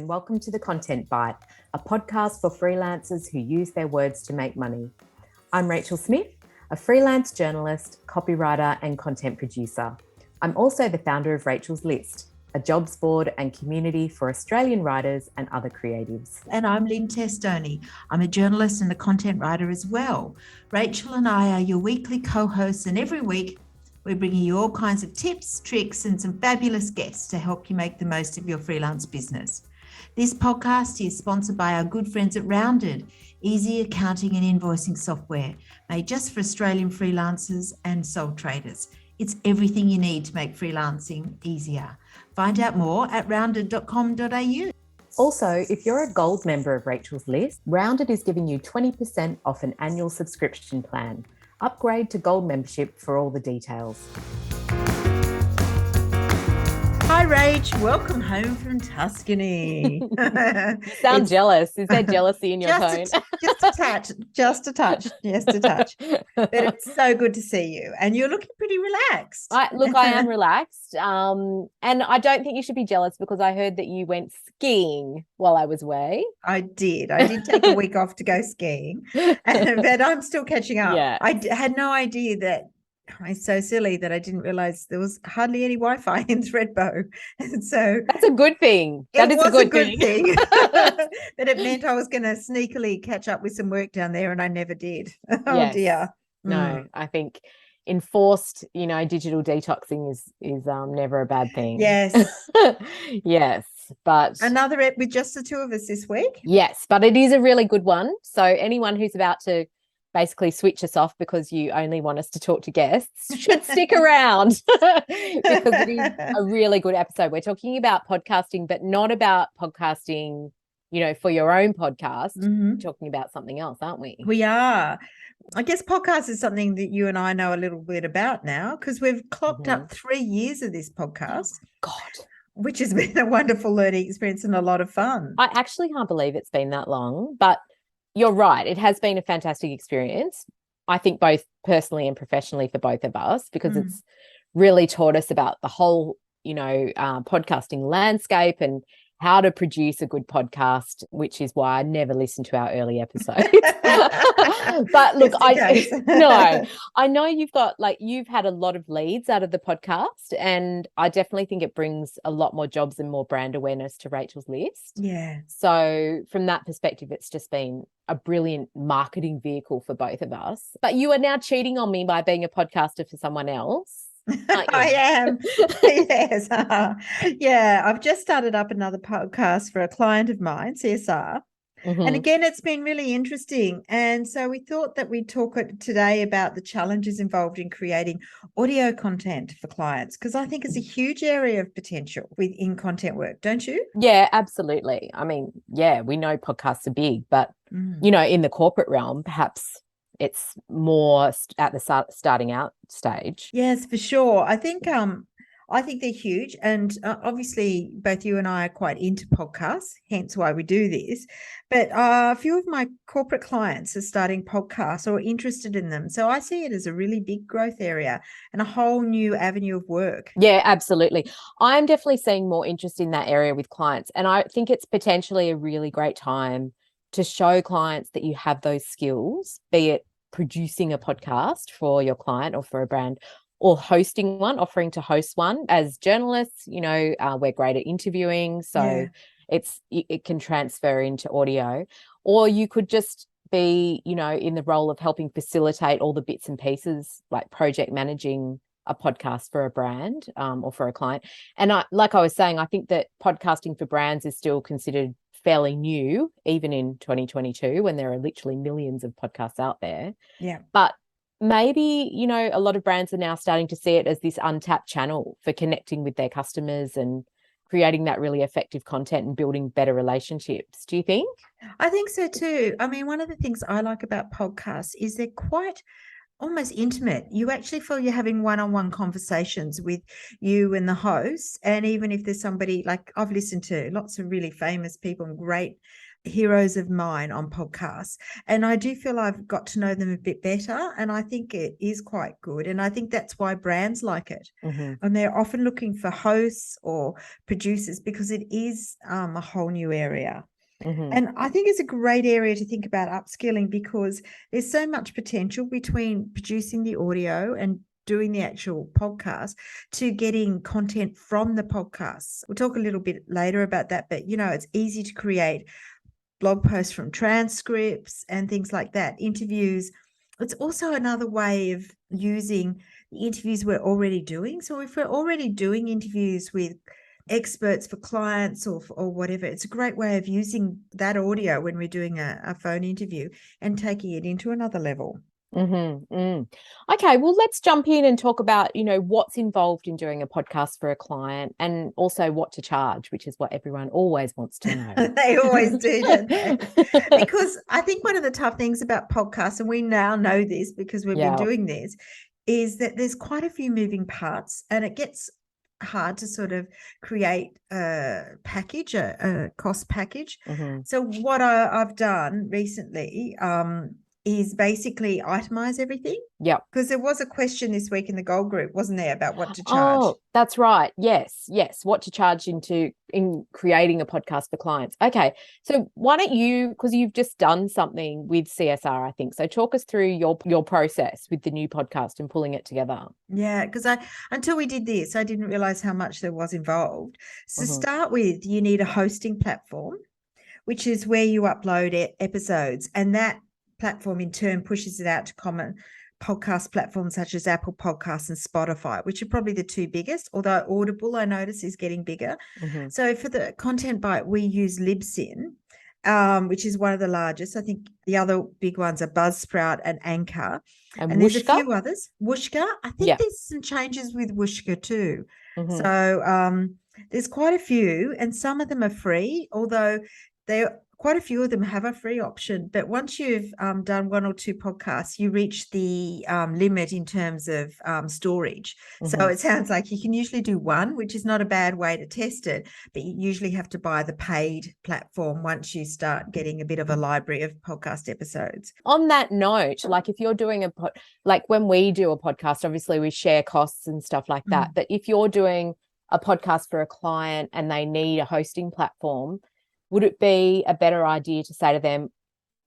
and welcome to the Content Bite, a podcast for freelancers who use their words to make money. I'm Rachel Smith, a freelance journalist, copywriter, and content producer. I'm also the founder of Rachel's List, a jobs board and community for Australian writers and other creatives. And I'm Lynn Testoni. I'm a journalist and a content writer as well. Rachel and I are your weekly co-hosts, and every week we're bringing you all kinds of tips, tricks, and some fabulous guests to help you make the most of your freelance business. This podcast is sponsored by our good friends at Rounded, easy accounting and invoicing software made just for Australian freelancers and sole traders. It's everything you need to make freelancing easier. Find out more at rounded.com.au. Also, if you're a gold member of Rachel's List, Rounded is giving you 20% off an annual subscription plan. Upgrade to gold membership for all the details. Hi, Rach. Welcome home from Tuscany. You sound jealous. Is there jealousy in your tone? Just a touch. Yes, a touch. But it's so good to see you. And you're looking pretty relaxed. I am relaxed. And I don't think you should be jealous because I heard that you went skiing while I was away. I did take a week off to go skiing, but I'm still catching up. Yeah. I had no idea that. I'm so silly that I didn't realize there was hardly any Wi-Fi in Threadbow. And so that's a good thing. That is a good thing. But it meant I was going to sneakily catch up with some work down there, and I never did. Oh, yes. Dear. No, I think enforced, digital detoxing is never a bad thing. Yes. Yes. But another ep with just the two of us this week. Yes, but it is a really good one. So anyone who's about to basically switch us off because you only want us to talk to guests should stick around because it is a really good episode. We're talking about podcasting, but not about podcasting, for your own podcast. We're talking about something else, aren't we? We are. I guess podcast is something that you and I know a little bit about now because we've clocked up 3 years of this podcast. God. Which has been a wonderful learning experience and a lot of fun. I actually can't believe it's been that long, but you're right. It has been a fantastic experience, I think, both personally and professionally for both of us, because it's really taught us about the whole, podcasting landscape and how to produce a good podcast, which is why I never listened to our early episodes. But look, I know you've had a lot of leads out of the podcast, and I definitely think it brings a lot more jobs and more brand awareness to Rachel's List. Yeah. So from that perspective, it's just been a brilliant marketing vehicle for both of us. But you are now cheating on me by being a podcaster for someone else. I am. Yes. Yeah. I've just started up another podcast for a client of mine, CSR. And again, it's been really interesting. And so we thought that we'd talk today about the challenges involved in creating audio content for clients, because I think it's a huge area of potential within content work, don't you? Yeah, absolutely. I mean, yeah, we know podcasts are big, but, in the corporate realm, perhaps it's more at the starting out stage. Yes, for sure. I think they're huge, and obviously both you and I are quite into podcasts, hence why we do this. But a few of my corporate clients are starting podcasts or interested in them. So I see it as a really big growth area and a whole new avenue of work. Yeah, absolutely. I'm definitely seeing more interest in that area with clients, and I think it's potentially a really great time to show clients that you have those skills, be it producing a podcast for your client or for a brand, or hosting one, offering to host one. As journalists, we're great at interviewing, so it can transfer into audio. Or you could just be, in the role of helping facilitate all the bits and pieces, like project managing a podcast for a brand or for a client. And like I was saying, I think that podcasting for brands is still considered fairly new, even in 2022, when there are literally millions of podcasts out there. Yeah. But maybe, a lot of brands are now starting to see it as this untapped channel for connecting with their customers and creating that really effective content and building better relationships. Do you think? I think so too. I mean, one of the things I like about podcasts is they're quite almost intimate. You actually feel you're having one-on-one conversations with you and the host. And even if there's somebody, like I've listened to lots of really famous people and great heroes of mine on podcasts, and I do feel I've got to know them a bit better, and I think it is quite good, and I think that's why brands like it. And they're often looking for hosts or producers because it is a whole new area. And I think it's a great area to think about upskilling because there's so much potential between producing the audio and doing the actual podcast to getting content from the podcasts. We'll talk a little bit later about that, but it's easy to create blog posts from transcripts and things like that, interviews. It's also another way of using the interviews we're already doing. So if we're already doing interviews with experts for clients or whatever, it's a great way of using that audio when we're doing a phone interview and taking it into another level. Okay, well, let's jump in and talk about, what's involved in doing a podcast for a client and also what to charge, which is what everyone always wants to know. They always do, don't they? Because I think one of the tough things about podcasts, and we now know this because we've been doing this, is that there's quite a few moving parts and it gets hard to sort of create a package, a cost package. So what I've done recently is basically itemize everything. Yeah. Because there was a question this week in the Gold Group, wasn't there, about what to charge? Oh, that's right. Yes. What to charge in creating a podcast for clients. Okay. So why don't you, because you've just done something with CSR, I think. So talk us through your process with the new podcast and pulling it together. Yeah, because until we did this, I didn't realize how much there was involved. So to start with, you need a hosting platform, which is where you upload episodes, and that platform in turn pushes it out to common podcast platforms such as Apple Podcasts and Spotify, which are probably the two biggest, although Audible, I notice, is getting bigger. So for the Content Bite, we use Libsyn, which is one of the largest. I think the other big ones are Buzzsprout and Anchor. And there's a few others. Whooshka. I think there's some changes with Whooshka too. So there's quite a few, and some of them are free, although quite a few of them have a free option. But once you've done one or two podcasts, you reach the limit in terms of storage. So it sounds like you can usually do one, which is not a bad way to test it, but you usually have to buy the paid platform once you start getting a bit of a library of podcast episodes. On that note, like if you're doing like when we do a podcast, obviously we share costs and stuff like that. But if you're doing a podcast for a client and they need a hosting platform, would it be a better idea to say to them,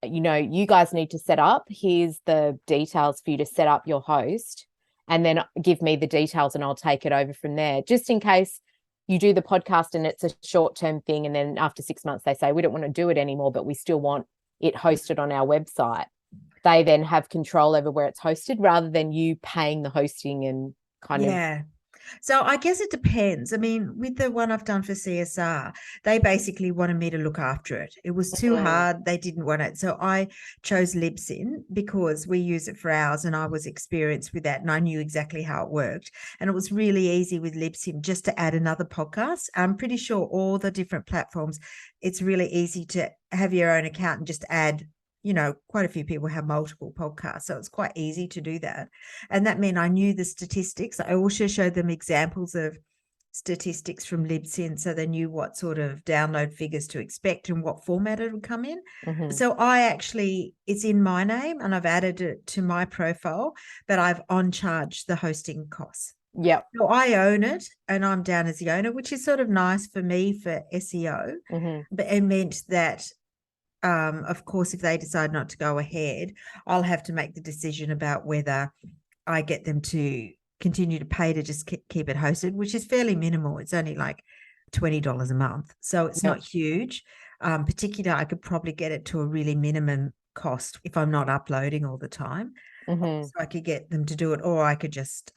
you guys need to set up, here's the details for you to set up your host, and then give me the details and I'll take it over from there, just in case you do the podcast and it's a short-term thing, and then after 6 months they say, we don't want to do it anymore, but we still want it hosted on our website. They then have control over where it's hosted rather than you paying the hosting and kind of. So I guess it depends. I mean, with the one I've done for CSR, they basically wanted me to look after it. It was too hard. They didn't want it. So I chose Libsyn because we use it for ours and I was experienced with that and I knew exactly how it worked. And it was really easy with Libsyn just to add another podcast. I'm pretty sure all the different platforms, it's really easy to have your own account and just add, quite a few people have multiple podcasts. So it's quite easy to do that. And that meant I knew the statistics. I also showed them examples of statistics from Libsyn so they knew what sort of download figures to expect and what format it would come in. So it's in my name and I've added it to my profile, but I've on-charged the hosting costs. Yeah. So I own it and I'm down as the owner, which is sort of nice for me for SEO. But it meant that of course, if they decide not to go ahead, I'll have to make the decision about whether I get them to continue to pay to just keep it hosted, which is fairly minimal. It's only like $20 a month. So it's not huge. Particularly, I could probably get it to a really minimum cost if I'm not uploading all the time. So I could get them to do it, or I could just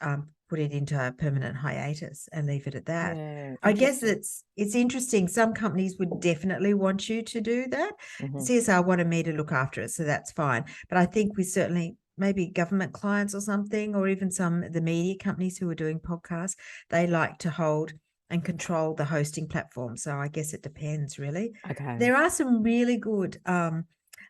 put it into a permanent hiatus and leave it at that. I guess it's interesting. Some companies would definitely want you to do that. CSR wanted me to look after it, so that's fine. But I think we certainly, maybe government clients or something, or even some of the media companies who are doing podcasts, they like to hold and control the hosting platform. So I guess it depends, really. Okay. There are some really good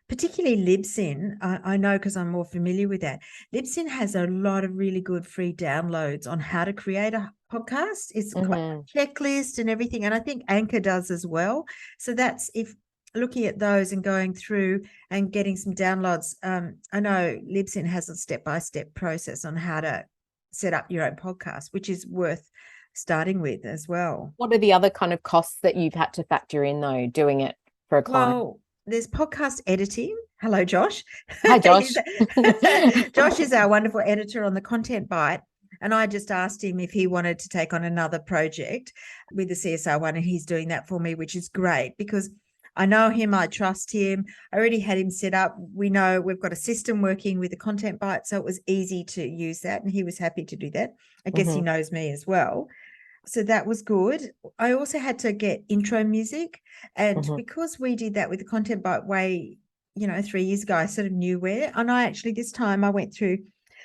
particularly Libsyn, I know because I'm more familiar with that. Libsyn has a lot of really good free downloads on how to create a podcast. It's quite a checklist and everything. And I think Anchor does as well. So that's if looking at those and going through and getting some downloads. I know Libsyn has a step-by-step process on how to set up your own podcast, which is worth starting with as well. What are the other kind of costs that you've had to factor in, though, doing it for a client? Well, there's podcast editing. Hello, Josh. Hi, Josh. Josh is our wonderful editor on the Content Bite. And I just asked him if he wanted to take on another project with the CSR one, and he's doing that for me, which is great because I know him, I trust him. I already had him set up. We know we've got a system working with the Content Bite, so it was easy to use that, and he was happy to do that. I guess he knows me as well. So that was good. I also had to get intro music, and because we did that with the Content Bite way, 3 years ago, I sort of knew where. And I actually, this time I went through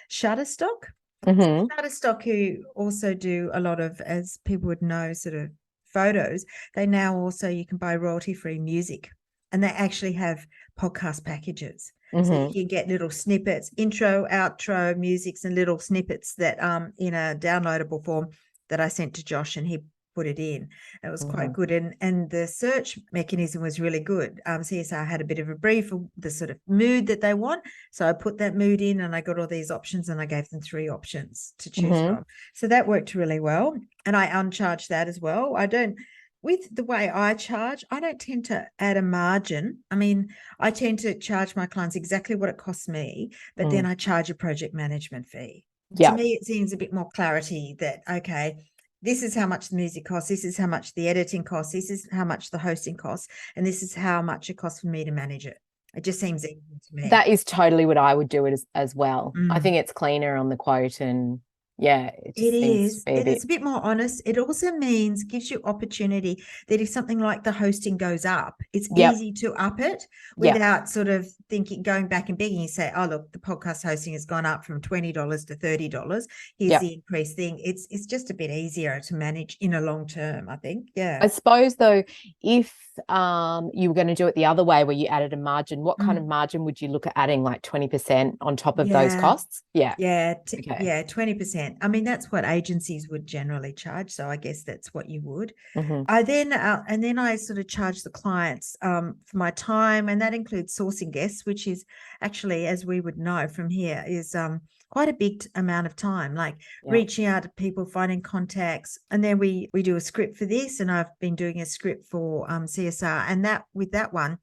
Shutterstock. Shutterstock, who also do a lot of, as people would know, sort of photos, they now also, you can buy royalty-free music, and they actually have podcast packages. So you can get little snippets, intro, outro, musics, and little snippets that in a downloadable form that I sent to Josh, and he put it in. It was quite good. And the search mechanism was really good. CSR had a bit of a brief of the sort of mood that they want. So I put that mood in, and I got all these options, and I gave them 3 options to choose from. So that worked really well. And I uncharged that as well. With the way I charge, I don't tend to add a margin. I mean, I tend to charge my clients exactly what it costs me, but then I charge a project management fee. To me, it seems a bit more clarity that, okay, this is how much the music costs, this is how much the editing costs, this is how much the hosting costs, and this is how much it costs for me to manage it. It just seems easy to me. That is totally what I would do it as well. I think it's cleaner on the quote, and it is. It's a bit more honest. It also gives you opportunity that if something like the hosting goes up, it's easy to up it without sort of going back and begging. You say, oh, look, the podcast hosting has gone up from $20 to $30. Here's the increased thing. It's just a bit easier to manage in a long term, I think. Yeah. I suppose, though, if you were going to do it the other way where you added a margin, what kind of margin would you look at adding, like 20% on top of those costs? Yeah, 20%. I mean, that's what agencies would generally charge. So I guess that's what you would. I then I sort of charge the clients for my time, and that includes sourcing guests, which is actually, as we would know from here, is quite a big amount of time, like reaching out to people, finding contacts. And then we do a script for this, and I've been doing a script for CSR. And with that one,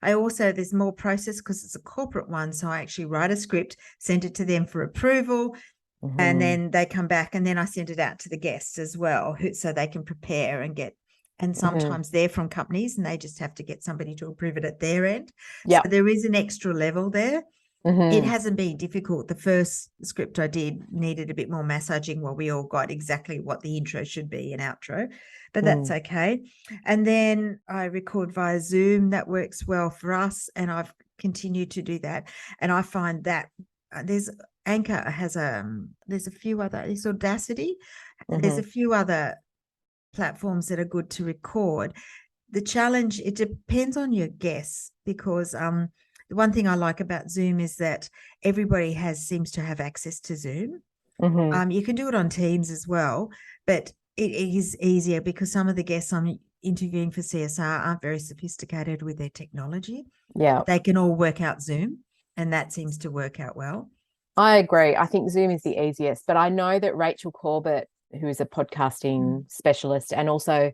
there's more process because it's a corporate one. So I actually write a script, send it to them for approval, and then they come back, and then I send it out to the guests as well, so they can prepare and get. And sometimes they're from companies, and they just have to get somebody to approve it at their end. So there is an extra level there. It hasn't been difficult. The first script I did needed a bit more massaging while we all got exactly what the intro should be and outro, but that's okay. And then I record via Zoom. That works well for us, and I've continued to do that. And I find that there's Anchor has there's a few other, there's Audacity, there's a few other platforms that are good to record. The challenge, it depends on your guests, because the one thing I like about Zoom is that everybody seems to have access to Zoom. You can do it on Teams as well, but it is easier because some of the guests I'm interviewing for CSR aren't very sophisticated with their technology. They can all work out Zoom, and that seems to work out well. I agree. I think Zoom is the easiest, but I know that Rachel Corbett, who is a podcasting specialist, and also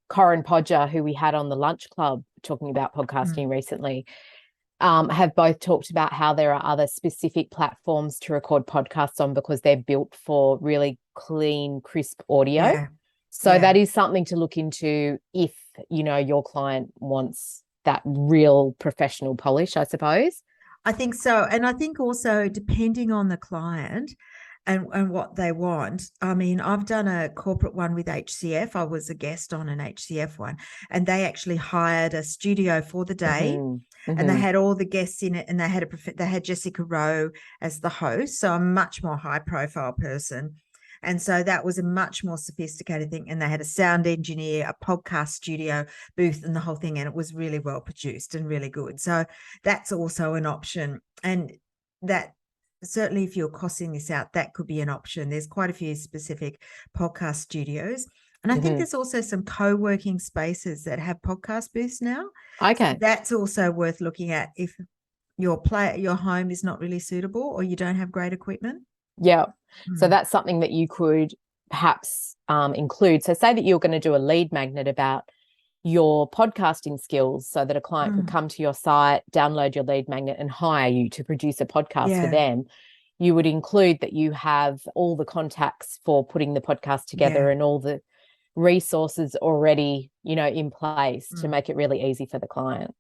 Corinne Podger, who we had on the Lunch Club talking about podcasting recently, have both talked about how there are other specific platforms to record podcasts on because they're built for really clean, crisp audio. So that is something to look into if, your client wants that real professional polish, I suppose. I think so. And I think also, depending on the client and what they want. I mean, I've done a corporate one with HCF. I was a guest on an HCF one, and they actually hired a studio for the day. And they had all the guests in it, and they had Jessica Rowe as the host, so a much more high profile person. And so that was a much more sophisticated thing. And they had a sound engineer, a podcast studio booth, and the whole thing. And it was really well produced and really good. So that's also an option. And that certainly, if you're costing this out, that could be an option. There's quite a few specific podcast studios. And I think there's also some co-working spaces that have podcast booths now. Okay. So that's also worth looking at if your home is not really suitable or you don't have great equipment. Yeah. So that's something that you could perhaps include. So say that you're going to do a lead magnet about your podcasting skills so that a client could come to your site, download your lead magnet and hire you to produce a podcast for them. You would include that you have all the contacts for putting the podcast together and all the resources already, in place to make it really easy for the client.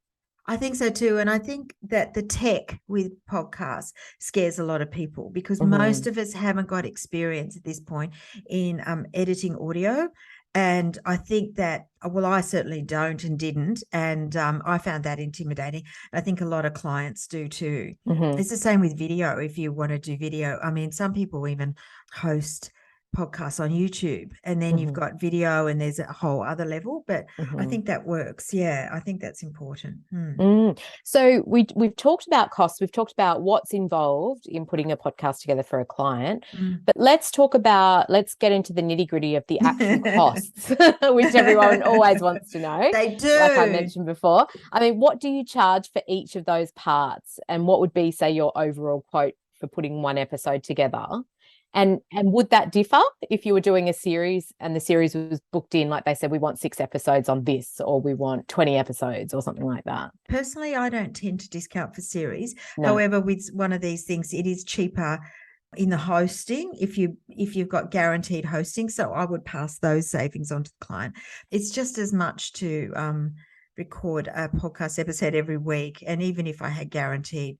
I think so too. And I think that the tech with podcasts scares a lot of people because most of us haven't got experience at this point in editing audio. And I think that, well, I certainly don't and didn't. And I found that intimidating. I think a lot of clients do too. It's the same with video. If you want to do video, I mean, some people even host podcasts on YouTube and then you've got video and there's a whole other level, but I think that works. Yeah, I think that's important. So we've talked about costs, we've talked about what's involved in putting a podcast together for a client, but let's get into the nitty-gritty of the actual costs, which everyone always wants to know. They do. Like I mentioned before. I mean, what do you charge for each of those parts, and what would be, say, your overall quote for putting one episode together? And would that differ if you were doing a series and the series was booked in, like they said, we want 6 episodes on this, or we want 20 episodes or something like that? Personally, I don't tend to discount for series. No. However, with one of these things, it is cheaper in the hosting if you've got guaranteed hosting. So I would pass those savings on to the client. It's just as much to record a podcast episode every week. And even if I had guaranteed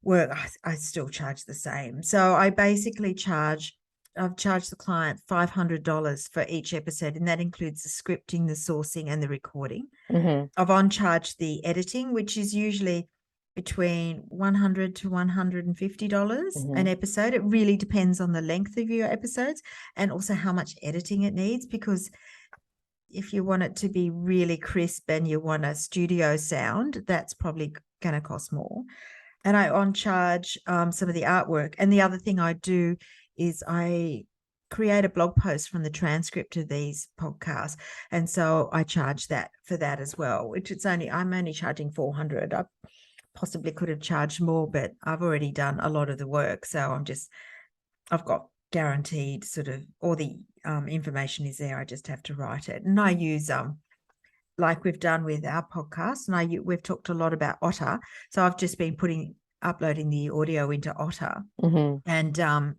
work, I still charge the same. So I basically I've charged the client $500 for each episode, and that includes the scripting, the sourcing, and the recording. I've on-charged the editing, which is usually between $100 to $150 an episode. It really depends on the length of your episodes and also how much editing it needs, because if you want it to be really crisp and you want a studio sound, that's probably going to cost more. And I on-charge some of the artwork. And the other thing I do is I create a blog post from the transcript of these podcasts. And so I charge that for that as well, which I'm only charging $400. I possibly could have charged more, but I've already done a lot of the work. So I've got guaranteed sort of all the information is there. I just have to write it. And I use like we've done with our podcast, and we've talked a lot about Otter. So I've just been uploading the audio into Otter and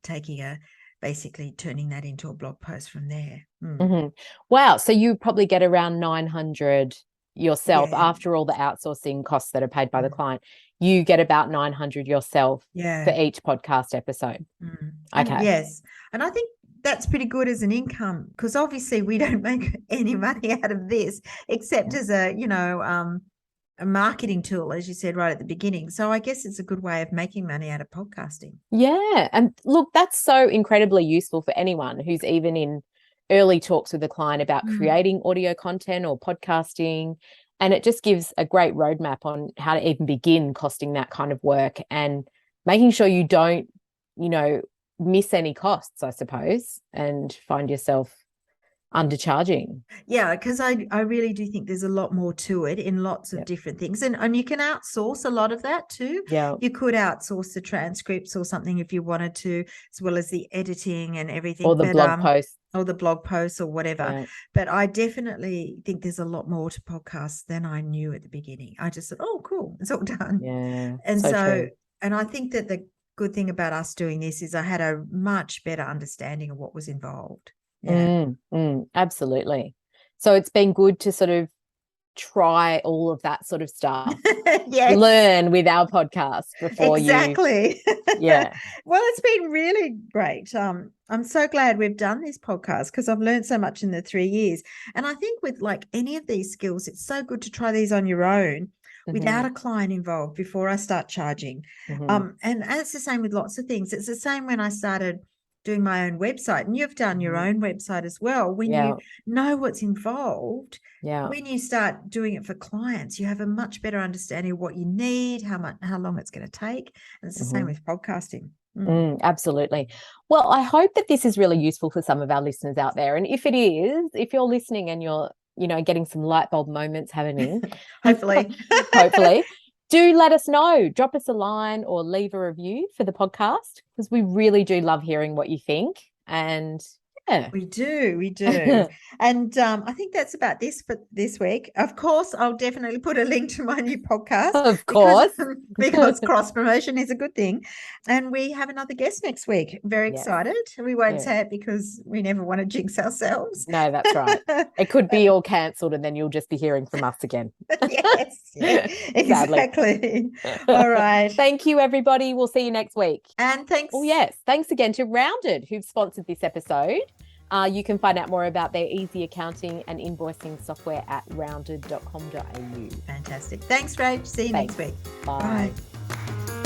basically turning that into a blog post from there. Wow. So you probably get around 900 yourself after all the outsourcing costs that are paid by the client. You get about 900 yourself for each podcast episode. Okay. Yes. And I think that's pretty good as an income, because obviously we don't make any money out of this except as a marketing tool, as you said right at the beginning. So I guess it's a good way of making money out of podcasting. Yeah. And look, that's so incredibly useful for anyone who's even in early talks with a client about creating audio content or podcasting. And it just gives a great roadmap on how to even begin costing that kind of work and making sure you don't, miss any costs, I suppose, and find yourself undercharging. Yeah, because I really do think there's a lot more to it in lots of different things. And you can outsource a lot of that too. Yeah. You could outsource the transcripts or something if you wanted to, as well as the editing and everything. Or the blog posts. Or the blog posts or whatever. Yeah. But I definitely think there's a lot more to podcasts than I knew at the beginning. I just thought, oh, cool, it's all done. Yeah. And so and I think that the good thing about us doing this is I had a much better understanding of what was involved. Yeah. Absolutely. So it's been good to sort of try all of that sort of stuff. Yes. Learn with our podcast before exactly. Yeah. Well, it's been really great. I'm so glad we've done this podcast because I've learned so much in the 3 years. And I think with like any of these skills, it's so good to try these on your own without a client involved before I start charging. And it's the same with lots of things. It's the same when I started doing my own website, and you've done your own website as well. When you know what's involved, when you start doing it for clients, you have a much better understanding of what you need, how long it's going to take. And it's the same with podcasting. Absolutely. Well, I hope that this is really useful for some of our listeners out there. And if it is, if you're listening and you're, getting some light bulb moments happening, hopefully, do let us know. Drop us a line or leave a review for the podcast, because we really do love hearing what you think. And we do. And I think that's about this for this week. Of course, I'll definitely put a link to my new podcast. Of course. Because cross promotion is a good thing. And we have another guest next week. Very excited. We won't say it because we never want to jinx ourselves. No, that's right. It could be all cancelled and then you'll just be hearing from us again. Yes, exactly. All right. Thank you, everybody. We'll see you next week. And thanks. Oh, yes. Thanks again to Rounded, who've sponsored this episode. You can find out more about their easy accounting and invoicing software at rounded.com.au. Fantastic. Thanks, Rach. See you next week. Bye. Bye.